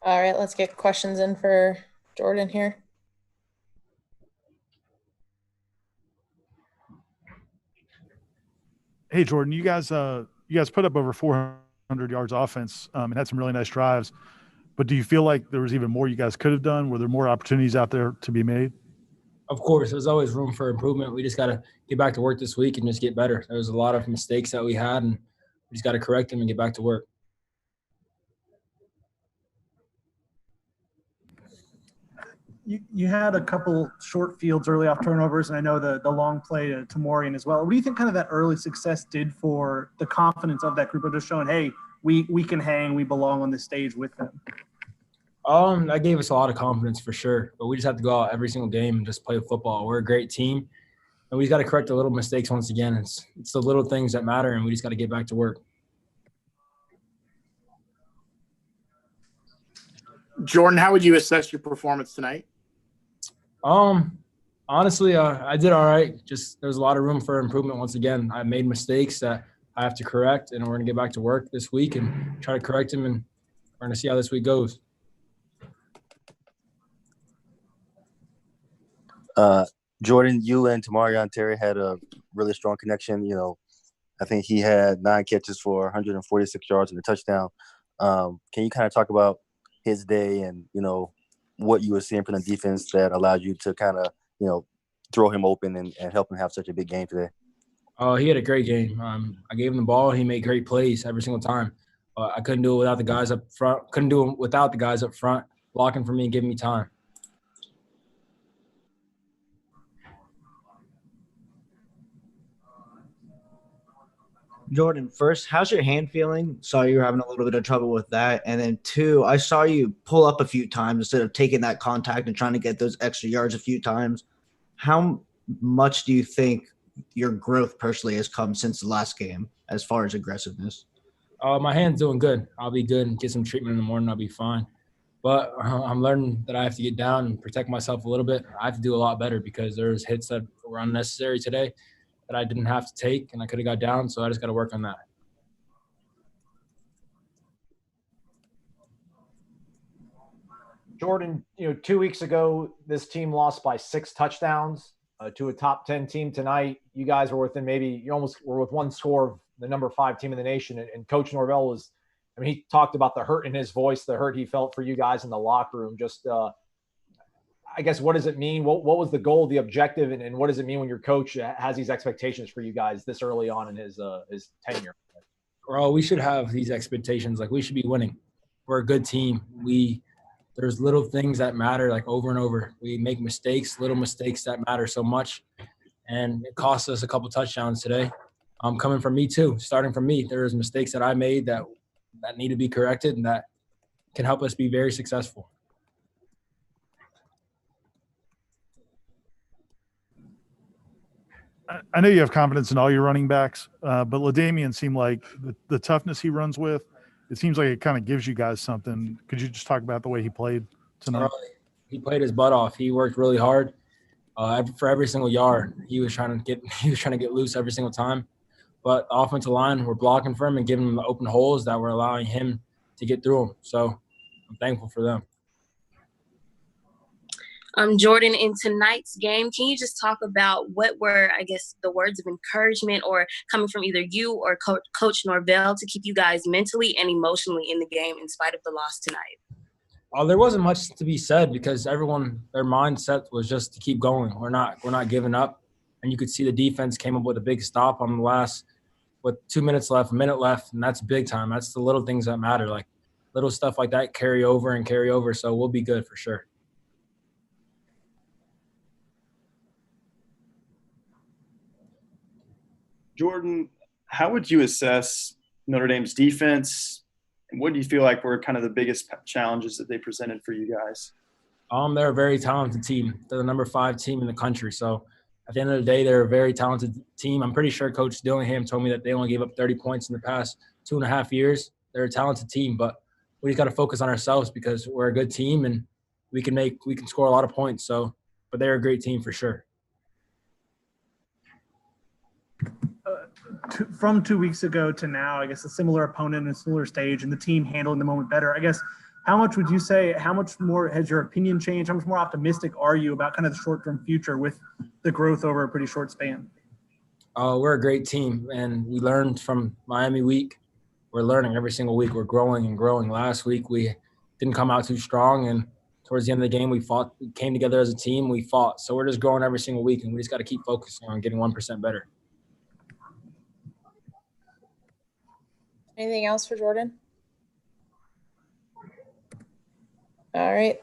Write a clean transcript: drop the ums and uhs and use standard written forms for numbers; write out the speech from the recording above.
All right, let's get questions in for Jordan here. Hey Jordan, you guys put up over 400 yards offense and had some really nice drives. But do you feel like there was even more you guys could have done? Were there more opportunities out there to be made? Of course, there's always room for improvement. We just got to get back to work this week and just get better. There was a lot of mistakes that we had, and we just got to correct them and get back to work. You had a couple short fields early off turnovers, and I know the long play to Morian as well. What do you think kind of that early success did for the confidence of that group of just showing, hey, we can hang, we belong on this stage with them? That gave us a lot of confidence for sure. But we just have to go out every single game and just play football. We're a great team, and we just got to correct the little mistakes once again. It's the little things that matter, and we just got to get back to work. Jordan, how would you assess your performance tonight? Honestly, I did all right. Just there's a lot of room for improvement once again. I made mistakes that I have to correct, and we're going to get back to work this week and try to correct them, and we're going to see how this week goes. Jordan, you and Tamarion Terry had a really strong connection. I think he had 9 catches for 146 yards and a touchdown. Can you kind of talk about his day and, what you were seeing from the defense that allowed you to kind of, throw him open and help him have such a big game today? He had a great game. I gave him the ball. He made great plays every single time. I couldn't do it without the guys up front. Couldn't do it without the guys up front blocking for me and giving me time. Jordan, first, how's your hand feeling? Saw you were having a little bit of trouble with that. And then 2, I saw you pull up a few times instead of taking that contact and trying to get those extra yards a few times. How much do you think your growth personally has come since the last game as far as aggressiveness? My hand's doing good. I'll be good and get some treatment in the morning. I'll be fine. But I'm learning that I have to get down and protect myself a little bit. I have to do a lot better because there's hits that were unnecessary today that I didn't have to take, and I could have got down, so I just got to work on that. Jordan, 2 weeks ago, this team lost by 6 touchdowns to a top 10 team tonight. You guys were within you almost were with one score of the number 5 team in the nation. And Coach Norvell he talked about the hurt in his voice, the hurt he felt for you guys in the locker room. Just, I guess, what does it mean? What was the goal, the objective, and what does it mean when your coach has these expectations for you guys this early on in his tenure? Well, we should have these expectations. Like, we should be winning. We're a good team. There's little things that matter, like over and over. We make mistakes, little mistakes that matter so much, and it cost us a couple touchdowns today. Coming from me too, starting from me. There's mistakes that I made that need to be corrected and that can help us be very successful. I know you have confidence in all your running backs, but LaDainian seemed like the toughness he runs with, it seems like it kind of gives you guys something. Could you just talk about the way he played tonight? He played his butt off. He worked really hard for every single yard. He was trying to get loose every single time. But the offensive line were blocking for him and giving him the open holes that were allowing him to get through them. So I'm thankful for them. Jordan, in tonight's game, can you just talk about what were, I guess, the words of encouragement or coming from either you or Coach Norvell to keep you guys mentally and emotionally in the game in spite of the loss tonight? There wasn't much to be said because everyone, their mindset was just to keep going. We're not giving up. And you could see the defense came up with a big stop on the last, with 2 minutes left, a minute left, and that's big time. That's the little things that matter. Like, little stuff like that carry over. So we'll be good for sure. Jordan, how would you assess Notre Dame's defense? And what do you feel like were kind of the biggest challenges that they presented for you guys? They're a very talented team. They're the number 5 team in the country. So at the end of the day, they're a very talented team. I'm pretty sure Coach Dillingham told me that they only gave up 30 points in the past 2.5 years. They're a talented team, but we just got to focus on ourselves because we're a good team and we can score a lot of points. So, but they're a great team for sure. From 2 weeks ago to now, I guess a similar opponent and a similar stage and the team handling the moment better. I guess how much would you say, how much more has your opinion changed? How much more optimistic are you about kind of the short-term future with the growth over a pretty short span? We're a great team, and we learned from Miami week. We're learning every single week. We're growing and growing. Last week we didn't come out too strong, and towards the end of the game we fought. We came together as a team. We fought. So we're just growing every single week, and we just got to keep focusing on getting 1% better. Anything else for Jordan? All right.